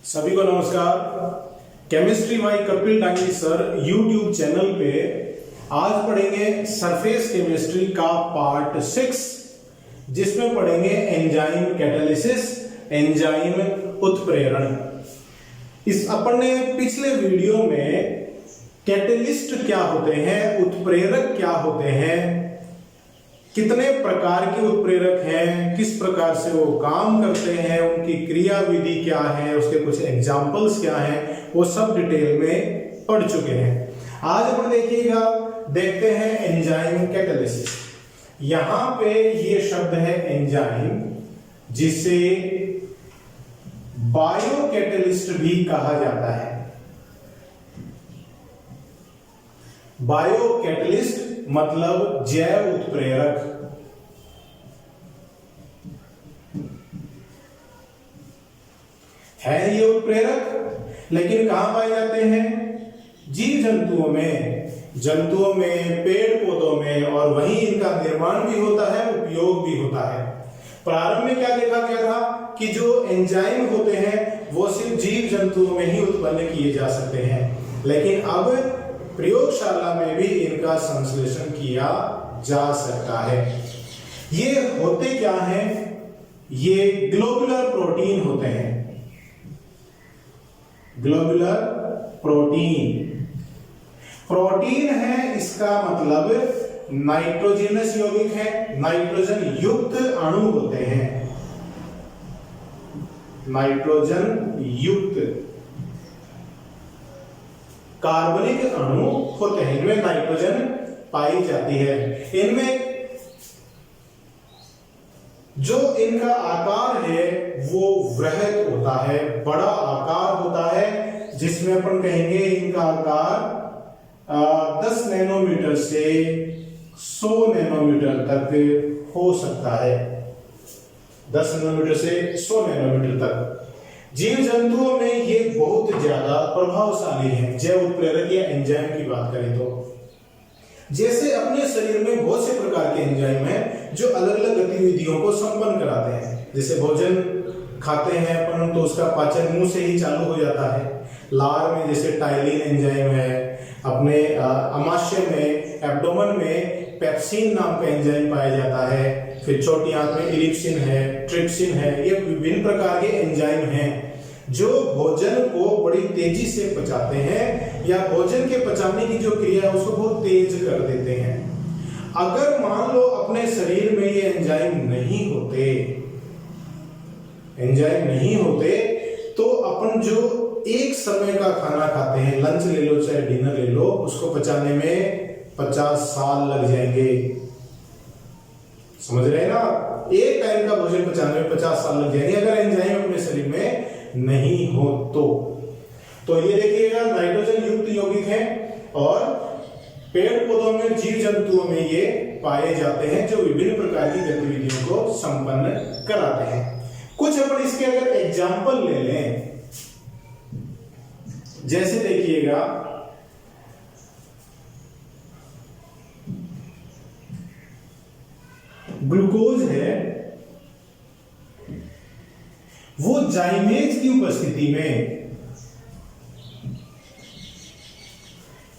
सभी को नमस्कार। Chemistry bye Kapil Dangi sir YouTube channel पे आज पढ़ेंगे सरफेस केमिस्ट्री का पार्ट 6, जिसमें पढ़ेंगे एंजाइम कैटालिसिस, एंजाइम उत्प्रेरण। इस अपन ने पिछले वीडियो में कैटलिस्ट क्या होते हैं, उत्प्रेरक क्या होते हैं, कितने प्रकार के उत्प्रेरक हैं, किस प्रकार से वो काम करते हैं, उनकी क्रिया विधि क्या है, उसके कुछ एग्जाम्पल्स क्या हैं, वो सब डिटेल में पढ़ चुके हैं। आज अपन देखते हैं एंजाइम कैटालिसिस। यहां पे ये शब्द है एंजाइम, जिसे बायो कैटालिस्ट भी कहा जाता है। बायो कैटलिस्ट मतलब जैव उत्प्रेरक। है ये उत्प्रेरक, लेकिन कहां पाए जाते हैं? जीव जंतुओं में, पेड़ पौधों में, और वहीं इनका निर्माण भी होता है, उपयोग भी होता है। प्रारंभ में क्या देखा गया था कि जो एंजाइम होते हैं वो सिर्फ जीव जंतुओं में ही उत्पन्न किए जा सकते हैं, लेकिन अब प्रयोगशाला में भी इनका संश्लेषण किया जा सकता है। ये होते क्या हैं? ये ग्लोबुलर प्रोटीन होते हैं। ग्लोबुलर प्रोटीन है, इसका मतलब नाइट्रोजनस यौगिक है, नाइट्रोजन युक्त अणु होते हैं। नाइट्रोजन युक्त कार्बनिक अणु होते हैं, इनमें नाइट्रोजन पाई जाती है। इनमें जो इनका आकार है वो वृहद होता है, बड़ा आकार होता है, जिसमें अपन कहेंगे इनका आकार 10 नैनोमीटर से 100 नैनोमीटर तक हो सकता है। 10 नैनोमीटर से 100 नैनोमीटर तक। जीव जंतुओं में ये बहुत ज्यादा प्रभावशाली है। जैव उत्प्रेरक या एंजाइम की बात करें तो जैसे अपने शरीर में बहुत से प्रकार के एंजाइम हैं जो अलग अलग गतिविधियों को संपन्न कराते हैं। जैसे भोजन खाते हैं अपन तो उसका पाचन मुंह से ही चालू हो जाता है। लार में जैसे टाइलिन एंजाइम है, अपने अमाशय में, एब्डोमेन में पेप्सिन नाम का एंजाइम पाया जाता है। फिर छोटी आंत में इरिप्सिन है, ट्रिप्सिन है। ये विभिन्न प्रकार के एंजाइम हैं जो भोजन को बड़ी तेजी से पचाते हैं, या भोजन के पचाने की जो क्रिया है उसको बहुत तेज कर देते हैं। अगर मान लो अपने शरीर में ये एंजाइम नहीं होते तो अपन जो एक समय का खाना खाते हैं, लंच ले लो चाहे डिनर ले लो, उसको पचाने में 50 साल लग जाएंगे। समझ रहे हैं ना? एक टाइम का भोजन पचाने में 50 साल लग जाएंगे अगर एंजाइम अपने शरीर में नहीं हो तो ये देखिएगा नाइट्रोजन युक्त यौगिक हैं और पेड़ पौधों में, जीव जंतुओं में ये पाए जाते हैं, जो विभिन्न प्रकार की गतिविधियों को संपन्न कराते हैं। कुछ अपन इसके अगर एग्जाम्पल ले लें, जैसे देखिएगा ग्लूकोज है, वो जाइमेज की उपस्थिति में,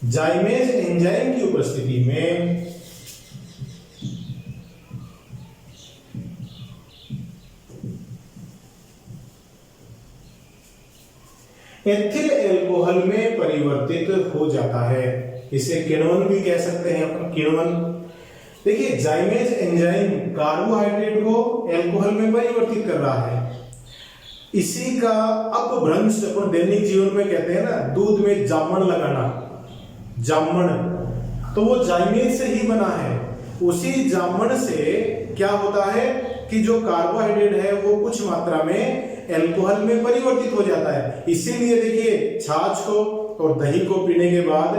जाइमेज एंजाइम की उपस्थिति में एथिल एल्कोहल में परिवर्तित हो जाता है। इसे किण्वन भी कह सकते हैं अपन, किण्वन। देखिए जाइमेज एंजाइम कार्बोहाइड्रेट को एल्कोहल में परिवर्तित कर रहा है। इसी का अपभ्रंश अपन दैनिक जीवन में कहते हैं ना, दूध में जामन लगाना, जामन, तो वो जाइमेज से ही बना है। उसी जामन से क्या होता है कि जो कार्बोहाइड्रेट है वो कुछ मात्रा में एल्कोहल में परिवर्तित हो जाता है। इसीलिए देखिए छाछ को और दही को पीने के बाद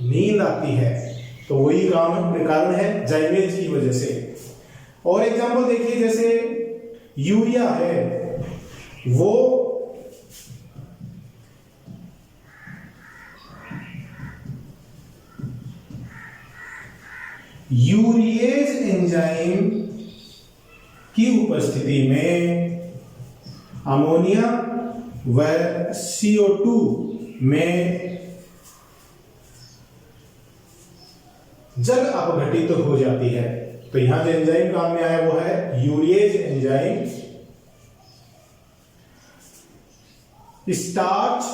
नींद आती है, तो वही कारण है जाइमेज की वजह से। और एग्जांपल देखिए, जैसे यूरिया है, वो यूरिएज एंजाइम की उपस्थिति में अमोनिया वह CO2 में जल अपघटित हो जाती है। तो यहां जो एंजाइम काम में आया वो है urease enzyme. Starch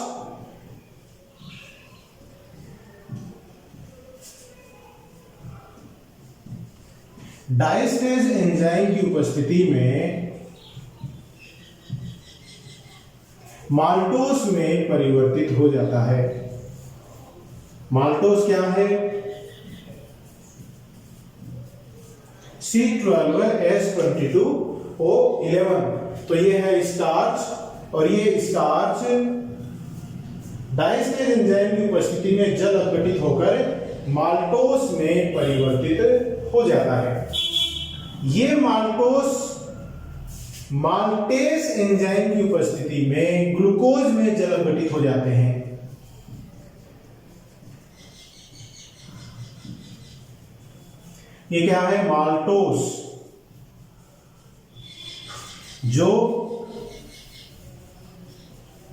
diastase enzyme की उपस्थिति में माल्टोस में परिवर्तित हो जाता है। माल्टोस क्या है? C12H22O11। तो ये है स्टार्च और ये स्टार्च डायस्टेज एंजाइम की उपस्थिति में जल अपघटित होकर माल्टोस में परिवर्तित हो जाता है। ये माल्टोस माल्टेस एंजाइम की उपस्थिति में ग्लूकोज में जल अपघटित हो जाते हैं। ये क्या है? माल्टोस, जो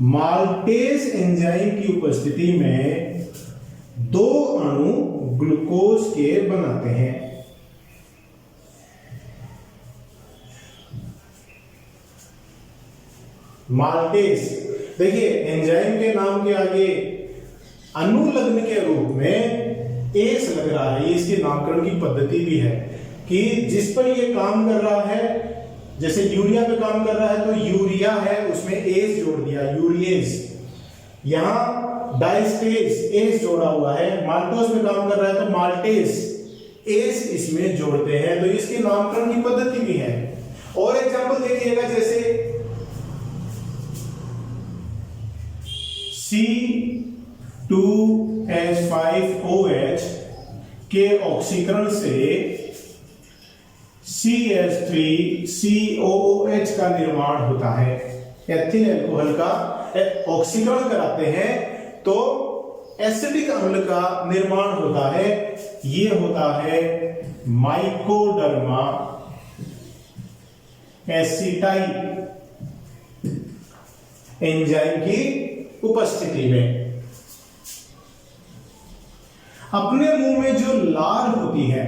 माल्टेस एंजाइम की उपस्थिति में दो अणु ग्लूकोज के बनाते हैं। माल्टेस, देखिए एंजाइम के नाम के आगे अनुलग्न के रूप में एस लग रहा है। ये इसके नामकरण की पद्धति भी है कि जिस पर ये काम कर रहा है, जैसे यूरिया पे काम कर रहा है तो यूरिया है, उसमें एस जोड़ दिया, यूरिएज। यहां डायस्टेज एस जोड़ा हुआ है। माल्टोस में काम कर रहा है तो माल्टेस एस इसमें जोड़ते हैं। तो इसके नामकरण की पद्धति भी है। और एग्जांपल देखिएगा, जैसे C2H5OH के ऑक्सीकरण से CH3COOH का निर्माण होता है। एथिल अल्कोहल का ऑक्सीकरण कराते हैं तो एसिडिक अम्ल का निर्माण होता है। ये होता है माइकोडर्मा एसिटाई एंजाइम की उपस्थिति में। अपने मुंह में जो लार होती है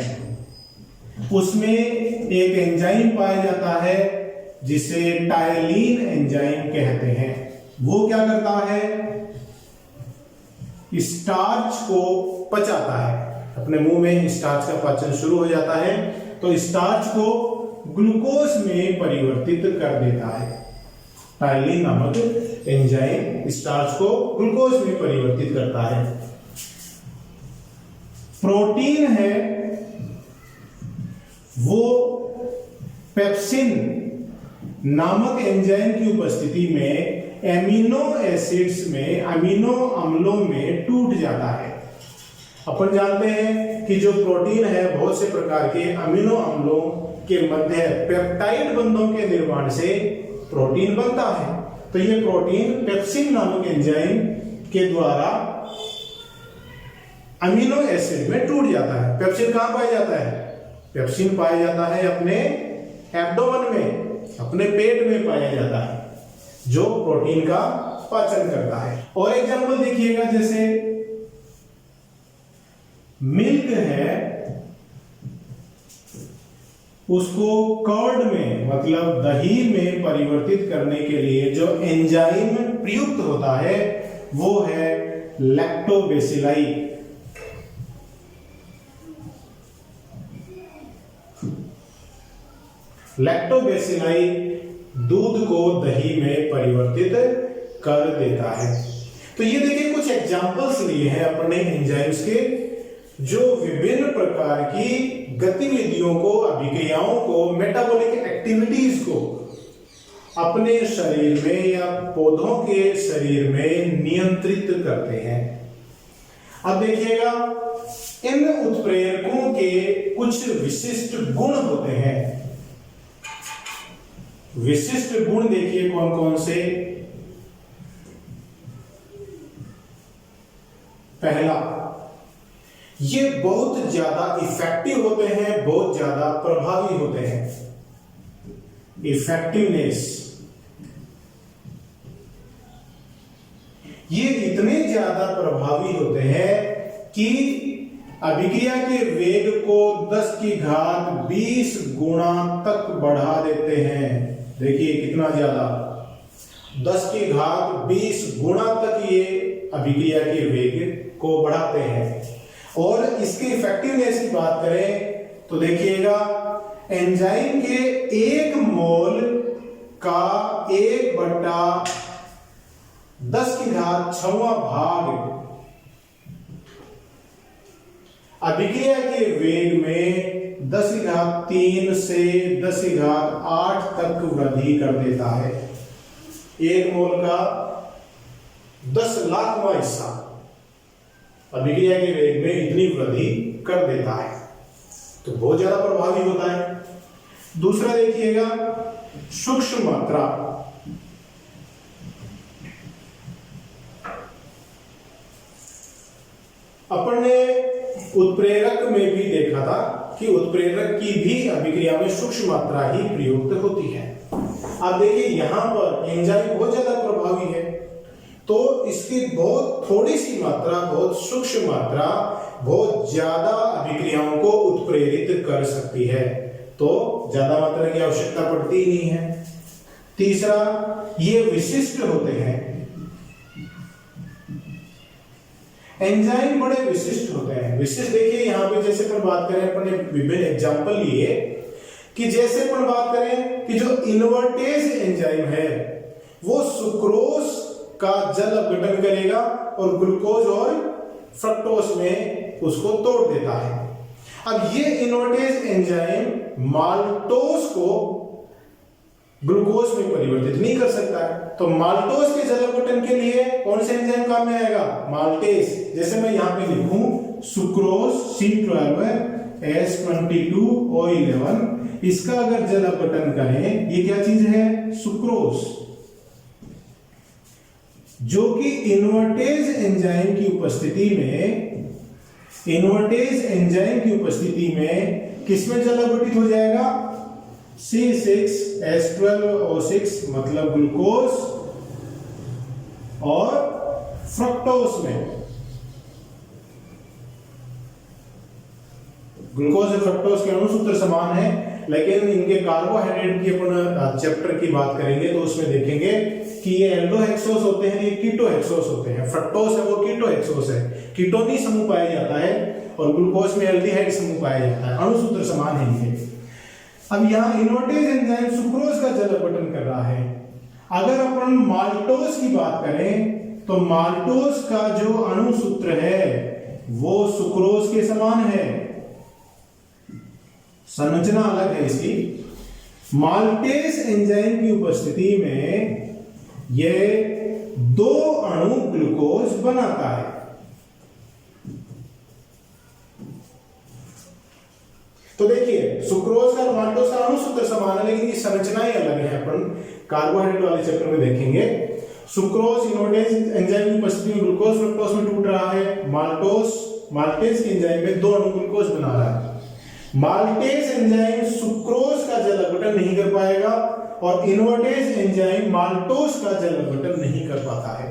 उसमें एक एंजाइम पाया जाता है जिसे टायलीन एंजाइम कहते हैं। वो क्या करता है? स्टार्च को पचाता है। अपने मुंह में स्टार्च का पाचन शुरू हो जाता है तो स्टार्च को ग्लूकोज में परिवर्तित कर देता है। टायलीन नामक एंजाइम स्टार्च को ग्लूकोज में परिवर्तित करता है। प्रोटीन है वो पेप्सिन नामक एंजाइम की उपस्थिति में एमिनो एसिड्स में अमीनो अम्लों में टूट जाता है। अपन जानते हैं कि जो प्रोटीन है बहुत से प्रकार के अमीनो अम्लों के मध्य पेप्टाइड बंधों के निर्माण से प्रोटीन बनता है। तो ये प्रोटीन पेप्सिन नामक एंजाइम के द्वारा अमीनो एसिड में टूट जाता है। पेप्सिन कहां पाया जाता है? पेप्सिन पाया जाता है अपने एब्डोमेन में, अपने पेट में पाया जाता है, जो प्रोटीन का पाचन करता है। और एग्जांपल देखिएगा, जैसे मिल्क है उसको कर्ड में मतलब दही में परिवर्तित करने के लिए जो एंजाइम प्रयुक्त होता है वो है लैक्टोबैसिलाई। लैक्टोबैसिलाई दूध को दही में परिवर्तित कर देता है। तो ये देखिए कुछ एग्जांपल्स लिए हैं अपने एंजाइम्स के, जो विभिन्न प्रकार की गतिविधियों को, अभिक्रियाओं को, मेटाबॉलिक एक्टिविटीज को अपने शरीर में या पौधों के शरीर में नियंत्रित करते हैं। अब देखिएगा, इन उत्प्रेरकों के कुछ विशिष्ट गुण होते हैं। विशिष्ट गुण देखिए कौन कौन से। पहला, ये बहुत ज्यादा इफेक्टिव होते हैं, बहुत ज्यादा प्रभावी होते हैं। इफेक्टिवनेस, ये इतने ज्यादा प्रभावी होते हैं कि अभिक्रिया के वेग को 10 की घात 20 गुणा तक बढ़ा देते हैं। देखिए कितना ज्यादा, 10 की घात 20 गुणा तक ये अभिक्रिया के वेग को बढ़ाते हैं। और इसके इफेक्टिवनेस की बात करें तो देखिएगा, एंजाइम के 1 मोल का 1/10 की घात 6वां भाग अभिक्रिया के वेग में 10 की घात 3 से 10 की घात 8 तक वृद्धि कर देता है। 1 मोल का 10 लाखवां हिस्सा अभिक्रिया के वेग में इतनी वृद्धि कर देता है, तो बहुत ज्यादा प्रभावी होता है। दूसरा देखिएगा, सूक्ष्म मात्रा। अपन ने उत्प्रेरक में भी देखा था कि उत्प्रेरक की भी अभिक्रिया में सूक्ष्म मात्रा ही प्रयुक्त होती है। अब देखिए यहां पर एंजाइम बहुत ज्यादा प्रभावी है, तो इसकी बहुत थोड़ी सी मात्रा, बहुत सूक्ष्म मात्रा बहुत ज्यादा अभिक्रियाओं को उत्प्रेरित कर सकती है, तो ज्यादा मात्रा की आवश्यकता पड़ती ही नहीं है। तीसरा, ये विशिष्ट होते हैं। एंजाइम बड़े विशिष्ट होते हैं। विशिष्ट देखिए यहां पे जैसे अपन बात करें, अपन ने विभिन्न एग्जांपल लिए कि जैसे अपन बात करें कि जो इन्वर्टेज एंजाइम है वो सुक्रोज का जल अपघटन करेगा और ग्लूकोज और फ्रक्टोज में उसको तोड़ देता है। अब ये इन्वर्टेज एंजाइम माल्टोज को ग्लूकोज में परिवर्तित नहीं कर सकता है, तो माल्टोज के जल अपघटन के लिए कौन से एंजाइम काम में आएगा? माल्टेज। जैसे मैं यहां पे लिखूं सुक्रोज C12H22O11, इसका अगर जल अपघटन करें, ये क्या चीज है? सुक्रोज, जो कि इन्वर्टेज एंजाइम की उपस्थिति में किसमें जल अपघटित हो जाएगा? C6H12O6 मतलब ग्लूकोज और फ्रक्टोज में। ग्लूकोज और फ्रक्टोज के अणुसूत्र समान है, लेकिन इनके कार्बोहाइड्रेट की अपन चैप्टर की बात करेंगे तो उसमें देखेंगे कि ये एल्डोहेक्सोस होते हैं, ये कीटोहेक्सोस होते हैं। फ्रक्टोज है वो कीटोहेक्सोस है, कीटोनी समूह पाया जाता है, और ग्लूकोज में एल्डिहाइड समूह पाया जाता है। अणुसूत्र समान है इनके। अब यहाँ इन्वर्टेज एंजाइम सुक्रोज का जल अपघटन कर रहा है। अगर अपन माल्टोज की बात करें तो माल्टोज का जो अणुसूत्र है वो सुक्रोज के समान है, संरचना अलग है इसकी। माल्टेज एंजाइम की उपस्थिति में यह 2 अणु ग्लूकोज बनाता है। तो देखिए सुक्रोज का और माल्टोज का अणुसूत्र समान है, लेकिन ये संरचनाएं अलग हैं। अपन कार्बोहाइड्रेट वाले चैप्टर में देखेंगे। सुक्रोज इन्वर्टेज एंजाइम की उपस्थिति में ग्लूकोज फ्रक्टोज में टूट रहा है। माल्टेज के एंजाइम में 2 अणु ग्लूकोज बना रहा है। माल्टेज एंजाइम सुक्रोज का जल अपघटन नहीं कर पाएगा और इन्वर्टेज एंजाइम माल्टोज का जल अपघटन नहीं कर पाता है।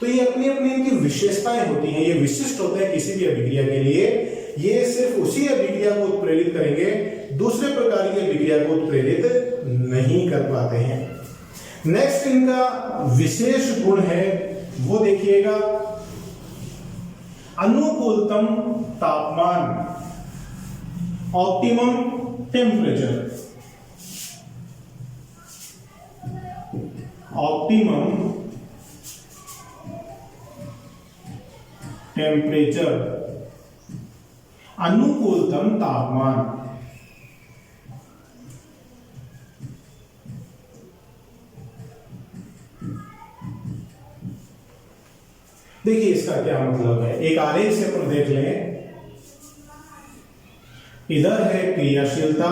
तो ये अपनी अपनी इनकी विशेषताएं होती हैं, ये विशिष्ट होते हैं किसी भी अभिक्रिया के लिए। ये सिर्फ उसी अभिक्रिया को उत्प्रेरित करेंगे, दूसरे प्रकार की अभिक्रिया को उत्प्रेरित नहीं कर पाते हैं। नेक्स्ट इनका विशेष गुण है वो देखिएगा, अनुकूलतम तापमान, ऑप्टिमम टेम्परेचर। ऑप्टिमम टेम्परेचर, अनुकूलतम तापमान। देखिए इसका क्या मतलब है, एक आरेख से अपन देख लें। इधर है क्रियाशीलता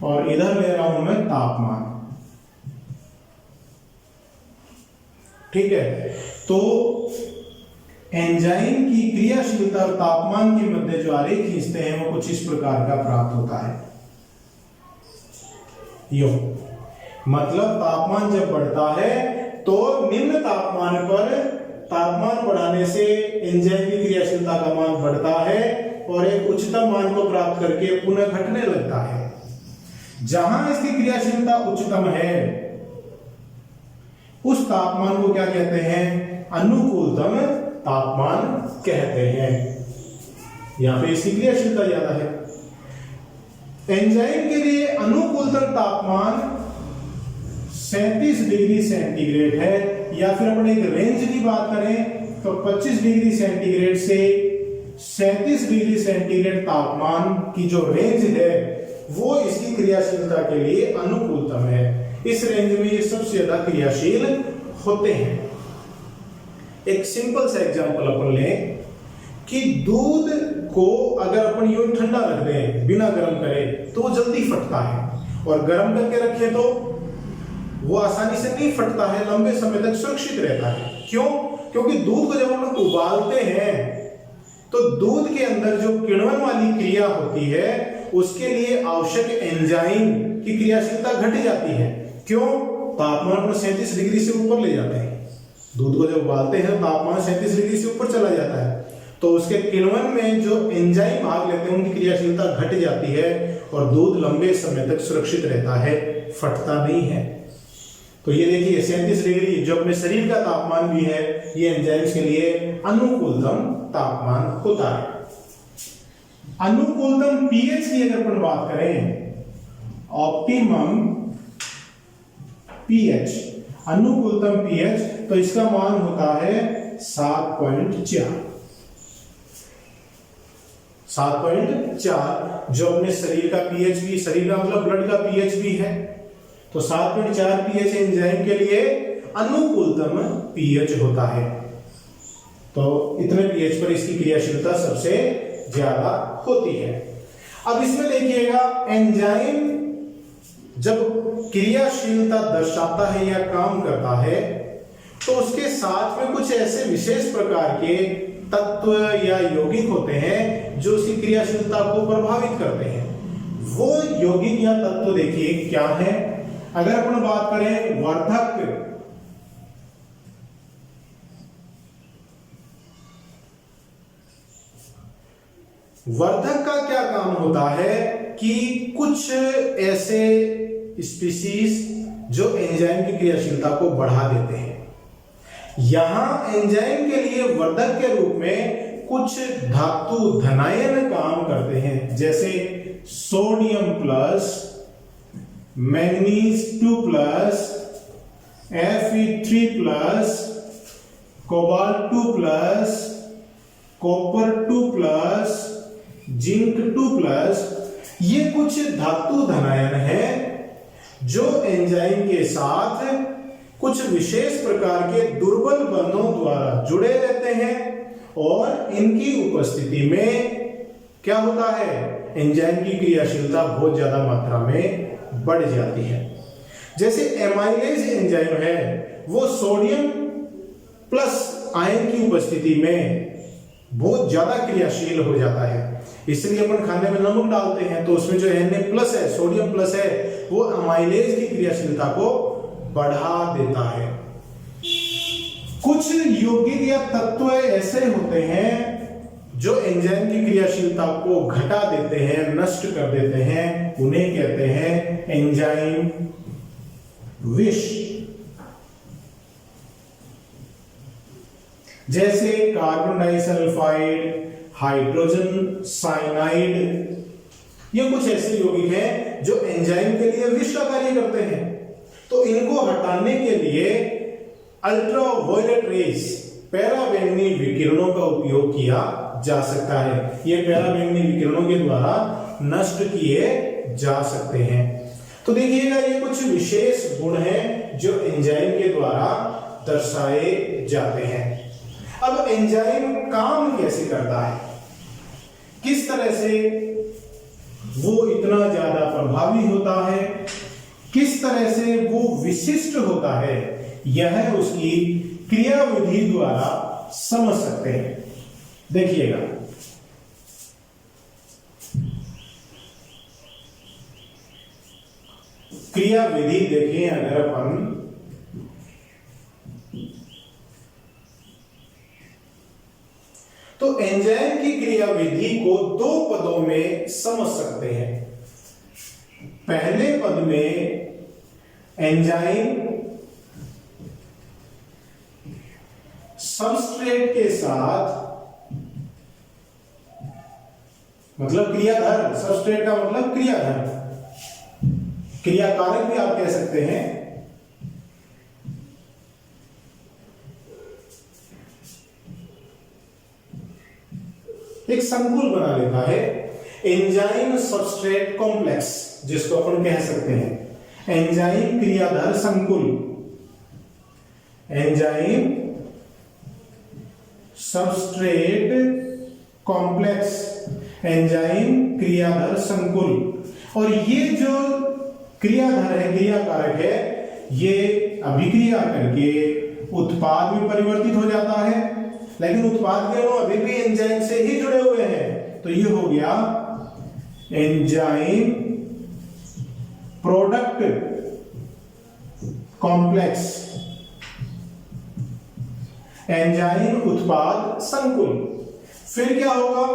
और इधर ले रहा हूं मैं तापमान। ठीक है, तो एंजाइम की क्रियाशीलता और तापमान के मध्य जो आरेख खींचते हैं वो कुछ इस प्रकार का प्राप्त होता है। यो मतलब तापमान जब बढ़ता है तो निम्न तापमान पर तापमान बढ़ाने से एंजाइम की क्रियाशीलता का मान बढ़ता है और एक उच्चतम मान को प्राप्त करके पुनः घटने लगता है। जहां इसकी क्रियाशीलता उच्चतम है उस तापमान को क्या कहते हैं? अनुकूलतम तापमान कहते हैं। यहां पे इसकी क्रियाशीलता ज्यादा है। एंजाइम के लिए अनुकूलतम तापमान 37 डिग्री सेंटीग्रेड है, या फिर अपन एक रेंज की बात करें तो 25 डिग्री सेंटीग्रेड से 37 डिग्री सेंटीग्रेड तापमान की जो रेंज है वो इसकी क्रियाशीलता के लिए अनुकूलतम है। इस रेंज में ये सबसे ज्यादा क्रियाशील होते हैं। एक सिंपल सा एग्जांपल अपन लें कि दूध को अगर अपन यूं ठंडा रख दें बिना गर्म करे तो वो जल्दी फटता है, और गर्म करके रखें तो वो आसानी से नहीं फटता है, लंबे समय तक सुरक्षित रहता है। क्यों? क्योंकि दूध को जब हम लोग उबालते हैं तो दूध के अंदर जो किण्वन वाली क्रिया होती है उसके लिए आवश्यक एंजाइम की क्रियाशीलता घट जाती है। क्यों? तापमान को 37 डिग्री से ऊपर ले जाते हैं। दूध को जब उबालते हैं तापमान 37 डिग्री से ऊपर चला जाता है, तो उसके किण्वन में जो एंजाइम भाग लेते हैं उनकी क्रियाशीलता घट जाती है और दूध लंबे समय तक सुरक्षित रहता है, फटता नहीं है। तो ये देखिए 37 डिग्री जो अपने शरीर का तापमान भी है, ये एंजाइम्स के लिए अनुकूलतम तापमान होता है। अनुकूलतम पीएच की अगर अपन बात करें, ऑप्टिमम पीएच, अनुकूलतम पीएच, तो इसका मान होता है 7.4। 7.4 जो अपने शरीर का पीएच भी, शरीर का मतलब ब्लड का पीएच भी है, तो 7.4 पीएच एंजाइम के लिए अनुकूलतम पीएच होता है। तो इतने पीएच पर इसकी क्रियाशीलता सबसे ज्यादा होती है। अब इसमें देखिएगा एंजाइम जब क्रियाशीलता दर्शाता है या काम करता है तो उसके साथ में कुछ ऐसे विशेष प्रकार के तत्व या यौगिक होते हैं जो उसकी क्रियाशीलता को प्रभावित करते हैं। वो यौगिक या तत्व देखिए क्या है। अगर अपन बात करें वर्धक, वर्धक का क्या काम होता है कि कुछ ऐसे स्पीशीज जो एंजाइम की क्रियाशीलता को बढ़ा देते हैं। यहां एंजाइम के लिए वर्धक के रूप में कुछ धातु धनायन काम करते हैं, जैसे sodium plus, manganese 2 plus, Fe3 plus, cobalt 2 plus, copper 2 plus, zinc 2 plus. ये कुछ धातु धनायन है जो एंजाइम के साथ कुछ विशेष प्रकार के दुर्बल बंधों द्वारा जुड़े रहते हैं और इनकी उपस्थिति में क्या होता है, एंजाइम की क्रियाशीलता बहुत ज्यादा मात्रा में बढ़ जाती है। जैसे एमाइलेज एंजाइम है वो सोडियम प्लस आयन की उपस्थिति में बहुत ज्यादा क्रियाशील हो जाता है। इसलिए अपन खाने में नमक डालते हैं तो उसमें जो Na+ है, सोडियम प्लस है, वो अमाइलेज की क्रियाशीलता को बढ़ा देता है। कुछ यौगिक या तत्व ऐसे होते हैं जो एंजाइम की क्रियाशीलता को घटा देते हैं, नष्ट कर देते हैं, उन्हें कहते हैं एंजाइम विष। जैसे कार्बन डाइसल्फाइड, हाइड्रोजन साइनाइड, ये कुछ ऐसे यौगिक हैं जो एंजाइम के लिए विष का कार्य करते हैं। तो इनको हटाने के लिए अल्ट्रावायलेट रेज, पैराबैंगनी विकिरणों का उपयोग किया जा सकता है। ये पैराबैंगनी विकिरणों के द्वारा नष्ट किए जा सकते हैं। तो देखिएगा ये कुछ विशेष गुण हैं जो एंजाइम के द्वारा दर्शाए जाते हैं। अब एंजाइम काम कैसे करता है, किस तरह से वो इतना ज्यादा प्रभावी होता है, किस तरह से वो विशिष्ट होता है, यह उसकी क्रियाविधि द्वारा समझ सकते हैं। देखिएगा क्रिया विधि देखें अगर अपन, तो एंजाइम की क्रिया विधि को दो पदों में समझ सकते हैं। पहले पद में एंजाइम सबस्ट्रेट के साथ, मतलब क्रियाधार, सबस्ट्रेट का मतलब क्रियाधार, क्रियाकारक भी आप कह सकते हैं, एक संकुल बना लेता है, एंजाइम सबस्ट्रेट कॉम्प्लेक्स, जिसको अपन कह सकते हैं एंजाइम क्रियाधार संकुल, एंजाइम सबस्ट्रेट कॉम्प्लेक्स, एंजाइम क्रियाधार संकुल। और ये जो क्रियाधार है, क्रियाकारक है, ये अभिक्रिया करके उत्पाद में परिवर्तित हो जाता है, लेकिन उत्पाद के अणु अभी भी एंजाइम से ही जुड़े हुए हैं। तो ये हो गया एंजाइम प्रोडक्ट कॉम्प्लेक्स, एंजाइम उत्पाद संकुल। फिर क्या होगा,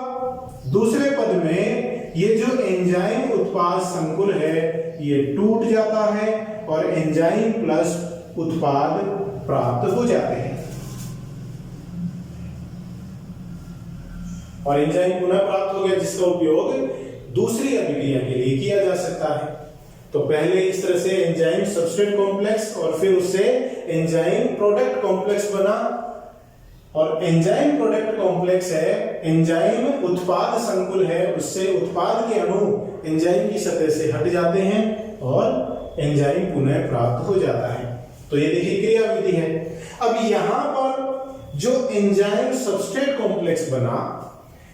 दूसरे पद में ये जो एंजाइम उत्पाद संकुल है ये टूट जाता है और एंजाइम प्लस उत्पाद प्राप्त हो जाते हैं, और एंजाइम पुनः प्राप्त हो गया, जिसका उपयोग दूसरी अभिक्रिया के लिए किया जा सकता है। तो पहले इस तरह से एंजाइम सबस्ट्रेट कॉम्प्लेक्स और फिर उससे एंजाइम प्रोडक्ट कॉम्प्लेक्स बना, और एंजाइम प्रोडक्ट कॉम्प्लेक्स है, एंजाइम उत्पाद संकुल है, उससे उत्पाद के अणु एंजाइम की सतह से हट जाते हैं और एंजाइम पुनः प्राप्त हो जाता है। तो ये देखिए क्रिया विधि है। अब यहां पर जो एंजाइम सबस्ट्रेट कॉम्प्लेक्स बना,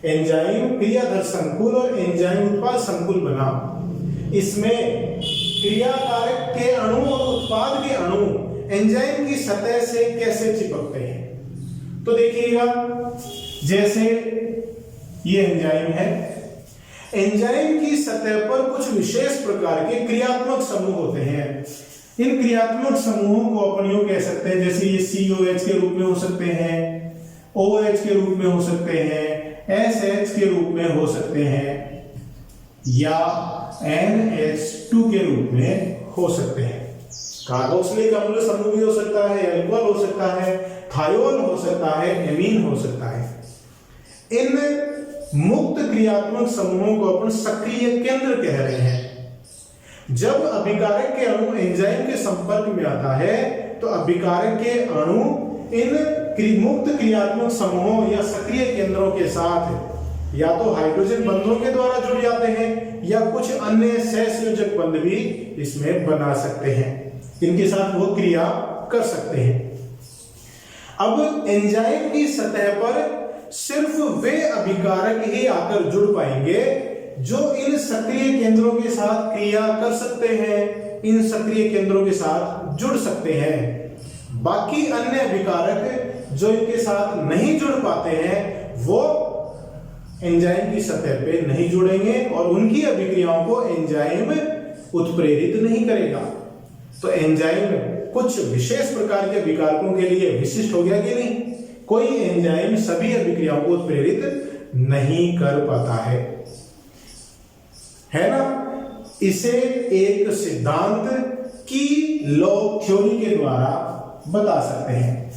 एंजाइम क्रियाधार संकुल और एंजाइम उत्पाद संकुल बना, इसमें क्रियाकारक के अणु और उत्पाद के अणु एंजाइम की सतह से कैसे चिपकते हैं। तो देखिएगा, जैसे ये एंजाइम है, एंजाइम की सतह पर कुछ विशेष प्रकार के क्रियात्मक समूह होते हैं। इन क्रियात्मक समूहों को अपन यूं कह सकते हैं, जैसे ये COH के रूप में हो सकते हैं, OH के रूप में हो सकते हैं, SH के रूप में हो सकते हैं, या NH2 के रूप में हो सकते हैं। कार्बोक्सिलिक अम्ल समूह भी हो सकता है, अल्कोहल हो सकता है, थायोल हो सकता है, एमीन हो सकता है। इन मुक्त क्रियात्मक समूहों को अपन सक्रिय केंद्र कह रहे हैं। जब अभिकारक के अणु एंजाइम के संपर्क में आता है तो अभिकारक के अणु इन मुक्त क्रियात्मक समूहों या सक्रिय केंद्रों के साथ या तो हाइड्रोजन बंधों के द्वारा जुड़ जाते हैं या कुछ अन्य सहसंयोजक बंध भी इसमें बना सकते हैं, इनके साथ वो क्रिया कर सकते हैं। अब एंजाइम की सतह पर सिर्फ वे अभिकारक ही आकर जुड़ पाएंगे जो इन सक्रिय केंद्रों के साथ क्रिया कर सकते हैं, इन सक्रिय केंद्रों के साथ जुड़ सकते हैं। बाकी अन्य अभिकारक जो इनके साथ नहीं जुड़ पाते हैं वो एंजाइम की सतह पे नहीं जुड़ेंगे और उनकी अभिक्रियाओं को एंजाइम उत्प्रेरित नहीं करेगा। तो एंजाइम कुछ विशेष प्रकार के अभिकारकों के लिए विशिष्ट हो गया कि नहीं? कोई एंजाइम सभी अभिक्रियाओं को उत्प्रेरित नहीं कर पाता है ना? इसे एक सिद्धांत की लॉग थ्योरी के द्वारा बता सकते हैं।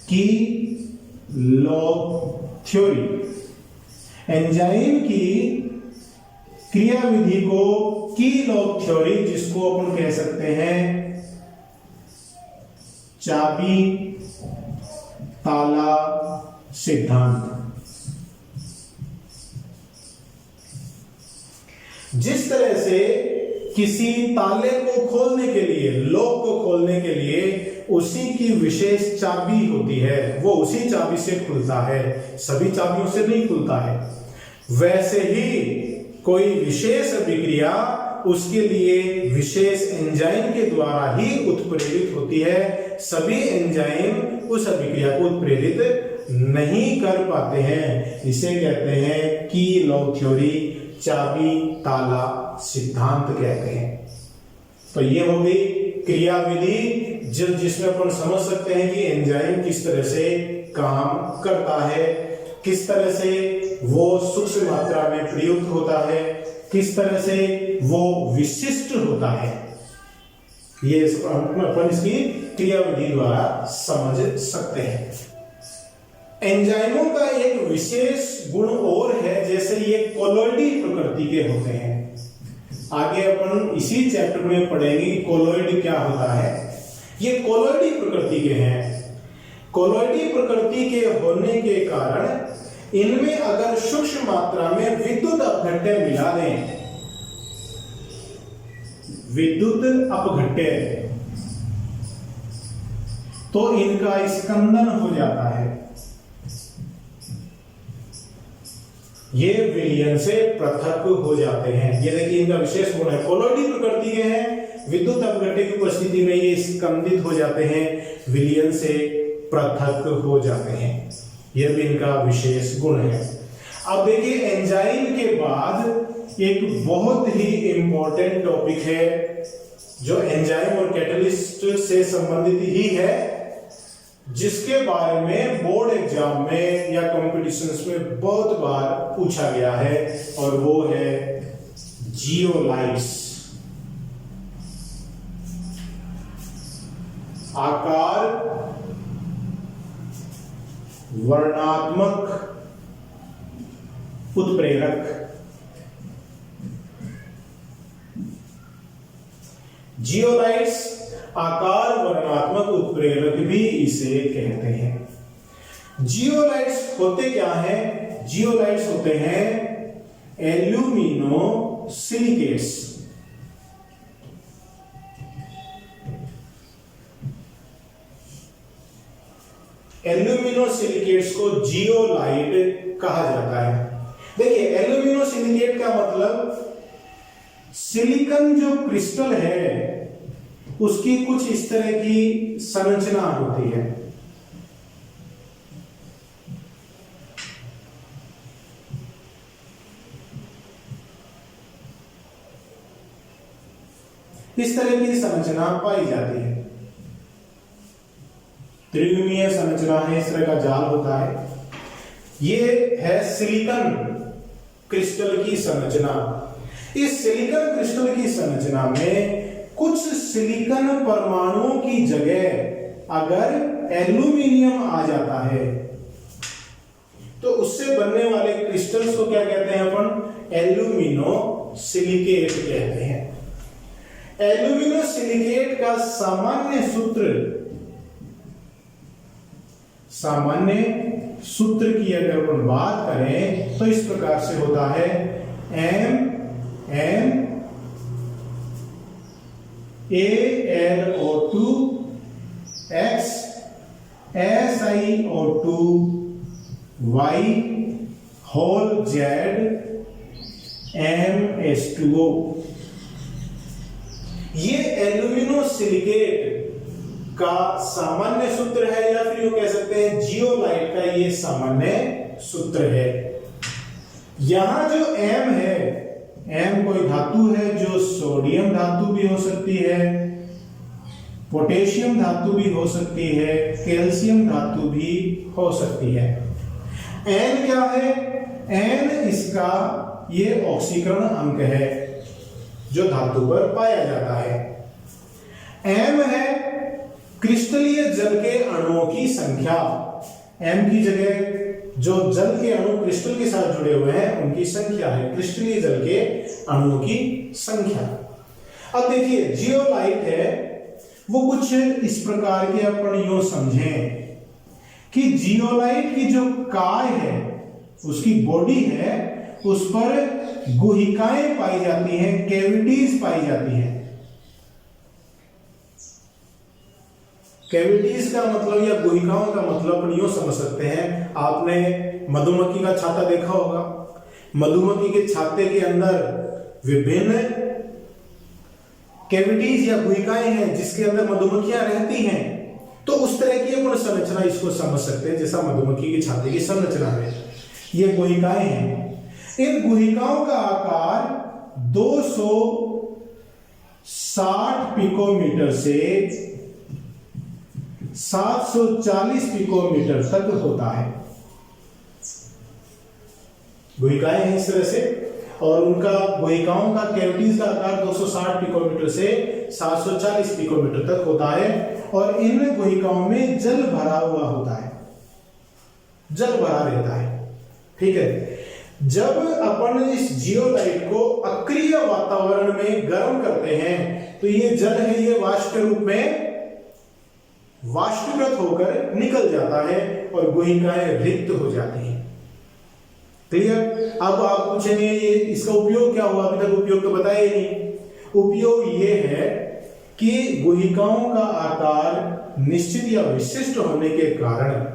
की लॉग थ्योरी एंजाइम की क्रिया विधि को की लॉग थ्योरी, जिसको अपन कह सकते हैं चाबी ताला सिद्धांत। जिस तरह से किसी ताले को खोलने के लिए, लॉक को खोलने के लिए उसी की विशेष चाबी होती है, वो उसी चाबी से खुलता है, सभी चाबियों से नहीं खुलता है, वैसे ही कोई विशेष अभिक्रिया उसके लिए विशेष एंजाइम के द्वारा ही उत्प्रेरित होती है। सभी एंजाइम उस अभिक्रिया को उत्प्रेरित नहीं कर पाते हैं। इसे कहते हैं की लॉग थ्योरी, चाबी ताला सिद्धांत कहते हैं। तो ये हो गई क्रियाविधि जिसमें अपन समझ सकते हैं कि एंजाइम किस तरह से काम करता है, किस तरह से वो सूक्ष्म मात्रा में प्रयुक्त होता है, किस तरह से वो विशिष्ट होता है। ये अपन इसकी क्रियाविधि द्वारा समझ सकते हैं। एंजाइमों का एक विशेष गुण और है, जैसे ये कोलॉइडी प्रकृति के होते हैं। आगे अपन इसी चैप्टर में पढ़ेंगे कि कोलॉइड क्या होता है। ये कोलॉइडी प्रकृति के हैं। कोलॉइडी प्रकृति के होने के कारण इनमें अगर सूक्ष्म मात्रा में विद्युत अपघट्य मिला दें, विद्युत अपघट्य, तो इनका स्कंदन हो जाता है। ये विलयन से पृथक हो जाते हैं। ये देखिए इनका विशेष गुण है, कोलॉइडी प्रकृति के हैं, विद्युत अपघट्य की उपस्थिति में ये स्कंदित हो जाते हैं, विलयन से पृथक हो जाते हैं। यह भी इनका विशेष गुण है। अब देखिए एंजाइम के बाद एक बहुत ही इंपॉर्टेंट टॉपिक है जो एंजाइम और कैटलिस्ट से संबंधित ही है, जिसके बारे में बोर्ड एग्जाम में या कॉम्पिटिशन्स में बहुत बार पूछा गया है, और वो है जियोलाइट्स। आकार वर्णात्मक उत्प्रेरक। जियोलाइट्स आकार वर्णात्मक उत्प्रेरक भी इसे कहते हैं। जियोलाइट्स होते क्या हैं? जियोलाइट्स होते हैं एल्यूमिनो सिलिकेट्स। एल्यूमिनो सिलिकेट्स को जियोलाइट कहा जाता है। देखिए एल्यूमिनो सिलिकेट का मतलब सिलिकॉन जो क्रिस्टल है उसकी कुछ इस तरह की संरचना होती है। इस तरह की संरचना पाई जाती है, त्रिविमीय संरचना है, इस तरह का जाल होता है। ये है सिलिकॉन क्रिस्टल की संरचना। इस सिलिकॉन क्रिस्टल की संरचना में कुछ सिलिकॉन परमाणुओं की जगह अगर एल्यूमिनियम आ जाता है तो उससे बनने वाले क्रिस्टल्स को क्या कहते हैं अपन? एल्यूमिनो सिलिकेट कहते हैं। एल्यूमिनो सिलिकेट का सामान्य सूत्र की अगर अपन बात करें तो इस प्रकार से होता है MnAlO2 X SiO2 Y whole Z MS2O। ये एल्यूमिनो सिलिकेट का सामान्य सूत्र है, या फिर यूं कह सकते हैं जियोलाइट का ये सामान्य सूत्र है। यहां जो M है, M कोई धातु है जो सोडियम धातु भी हो सकती है, पोटेशियम धातु भी हो सकती है, कैल्शियम धातु भी हो सकती है। N क्या है? N इसका ये ऑक्सीकरण अंक है जो धातु पर पाया जाता है। M है क्रिस्टलीय जल के अणुओं की संख्या। M की जगह जो जल के अणु क्रिस्टल के साथ जुड़े हुए हैं उनकी संख्या है, क्रिस्टलीय जल के अणुओं की संख्या। अब देखिए जियोलाइट है वो कुछ इस प्रकार के अपन यूं समझें कि जियोलाइट की जो काय है, उसकी बॉडी है, उस पर गुहिकाएं पाई जाती हैं, कैविटीज पाई जाती हैं। कैविटीज का मतलब या गुहिकाओं का मतलब अपन यूं समझ सकते हैं, आपने मधुमक्खी का छाता देखा होगा। मधुमक्खी के छाते के अंदर विभिन्न कैविटीज या गुहिकाएं हैं जिसके अंदर मधुमक्खियां रहती हैं। तो उस तरह की अपन संरचना इसको समझ सकते हैं, जैसा मधुमक्खी के छाते की संरचना है। ये गुहिकाएं हैं। इन गुहिकाओं का आकार 200 60 पिकोमीटर से 740 पिकोमीटर तक होता है। गुहिकाएं हैं इस तरह से, और उनका गुहिकाओं का कैविटीज का आकार 260 पिकोमीटर से 740 पिकोमीटर तक होता है, और इन गुहिकाओं में जल भरा हुआ होता है, जल भरा रहता है। ठीक है, जब अपन इस जियोलाइट को अक्रिय वातावरण में गर्म करते हैं तो ये जल है, ये वाष्प के रूप में वाष्पीकृत होकर निकल जाता है और गुहिकाएं रिक्त हो जाती हैं। क्लियर? अब आप पूछेंगे ये इसका उपयोग क्या हुआ, अभी तक उपयोग तो बताया ही नहीं। उपयोग ये है कि गुहिकाओं का आकार निश्चित या विशिष्ट होने के कारण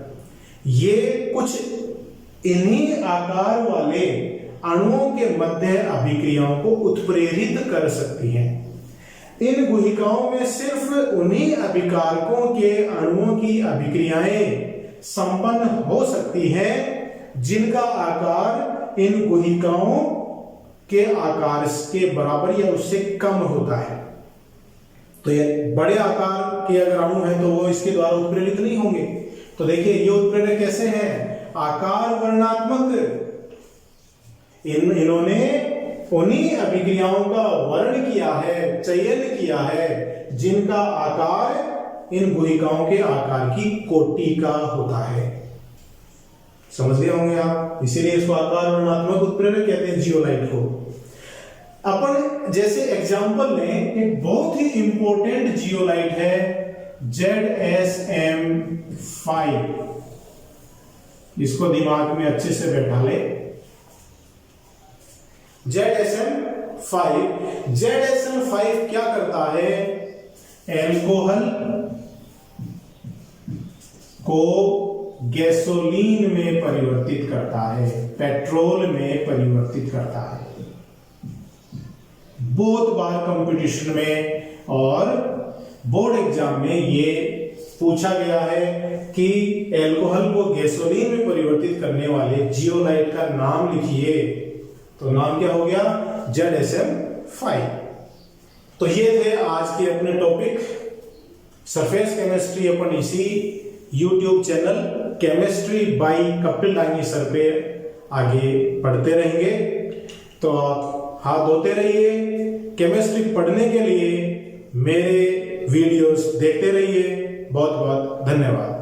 ये कुछ इन्हीं आकार वाले अणुओं के मध्य अभिक्रियाओं को उत्प्रेरित कर सकती हैं। इन गुहिकाओं में सिर्फ उन्हीं अभिकारकों के अणुओं की अभिक्रियाएं संपन्न हो सकती हैं जिनका आकार इन गुहिकाओं के आकार के बराबर या उससे कम होता है। तो ये बड़े आकार के अगर अणु है तो वो इसके द्वारा उत्प्रेरित नहीं होंगे। तो देखिए ये उत्प्रेरक कैसे हैं? आकार वर्णात्मक। इन्होंने उन्हीं अभिक्रियाओं का वर्ण किया है, चयन किया है जिनका आकार इन गुहिकाओं के आकार की कोटि का होता है। समझ गए होंगे आप, इसीलिए इसको आकार वर्णात्मक उत्प्रेरक कहते हैं जियोलाइट को। अपन जैसे एग्जांपल लें, एक बहुत ही इंपॉर्टेंट जियोलाइट है ZSM5। इसको दिमाग में अच्छे से बैठा ले। ZSM5 क्या करता है? एल्कोहल को गैसोलीन में परिवर्तित करता है, पेट्रोल में परिवर्तित करता है। बहुत बार कंपटीशन में और बोर्ड एग्जाम में ये पूछा गया है कि एल्कोहल को गैसोलीन में परिवर्तित करने वाले जियोलाइट का नाम लिखिए। तो नाम क्या हो गया? ZSM5। तो ये थे आज के अपने टॉपिक सरफेस केमिस्ट्री। अपन इसी YouTube channel chemistry bye Kapil Dangi sir पे आगे पढ़ते रहेंगे। तो आप हाथ धोते रहिए, केमिस्ट्री पढ़ने के लिए मेरे वीडियोस देखते रहिए। बहुत बहुत धन्यवाद।